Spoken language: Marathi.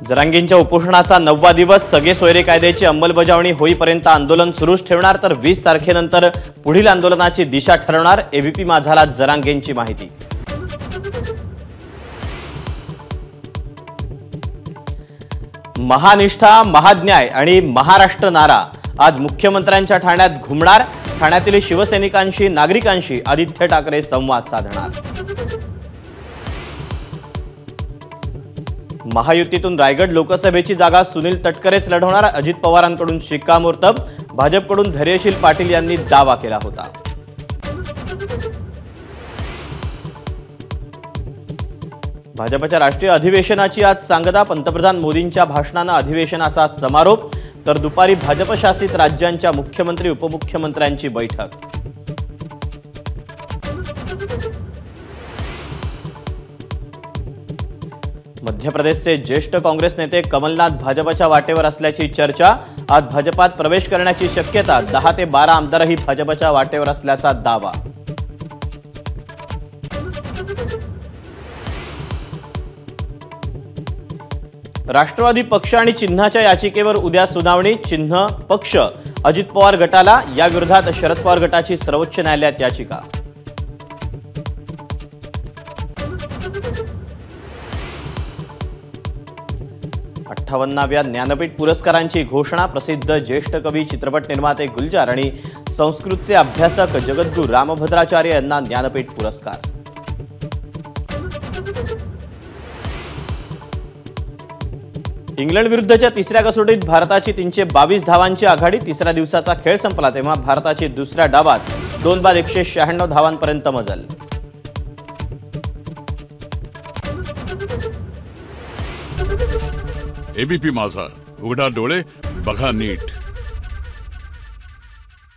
जरांगेंच्या उपोषणाचा 9वा दिवस. सगळे सोयरे कायद्याची अंमलबजावणी होईपर्यंत आंदोलन सुरूच ठेवणार, तर 20 तारखेनंतर पुढील आंदोलनाची दिशा ठरवणार. एबीपी माझाला जरांगेंची माहिती. महानिष्ठा, महान्याय आणि महाराष्ट्र नारा आज मुख्यमंत्र्यांच्या ठाण्यात घुमणार. ठाण्यातील शिवसैनिकांशी, नागरिकांशी आदित्य ठाकरे संवाद साधणार. महायुतीतून रायगड लोकसभेची जागा सुनील तटकरेच लढवणार. अजित पवारांकडून शिक्कामोर्तब. भाजपकडून धैर्यशील पाटील यांनी दावा केला होता. भाजपच्या राष्ट्रीय अधिवेशनाची आज सांगता. पंतप्रधान मोदींच्या भाषणाने अधिवेशनाचा समारोप, तर दुपारी भाजप शासित राज्यांच्या मुख्यमंत्री उपमुख्यमंत्र्यांची बैठक. मध्य प्रदेशचे ज्येष्ठ काँग्रेस नेते कमलनाथ भाजपच्या वाटेवर असल्याची चर्चा. आज भाजपात प्रवेश करण्याची शक्यता. 10 ते 12 आमदारही भाजपच्या वाटेवर असल्याचा दावा. राष्ट्रवादी पक्ष आणि चिन्हाच्या याचिकेवर उद्या सुनावणी. चिन्ह, पक्ष अजित पवार गटाला. या विरोधात शरद पवार गटाची सर्वोच्च न्यायालयात याचिका. अठ्ठावन्नाव्या ज्ञानपीठ पुरस्कारांची घोषणा. प्रसिद्ध ज्येष्ठ कवी, चित्रपट निर्माते गुलजार आणि संस्कृतचे अभ्यासक जगद्गुरू रामभद्राचार्य यांना ज्ञानपीठ पुरस्कार. इंग्लंड विरुद्धच्या तिसऱ्या कसोटीत भारताची 322 धावांची आघाडी. तिसऱ्या दिवसाचा खेळ संपला तेव्हा भारताची दुसऱ्या डावात 2 बाद 196 धावांपर्यंत मजल. एबीपी माझा, उघडा डोळे बघा नीट.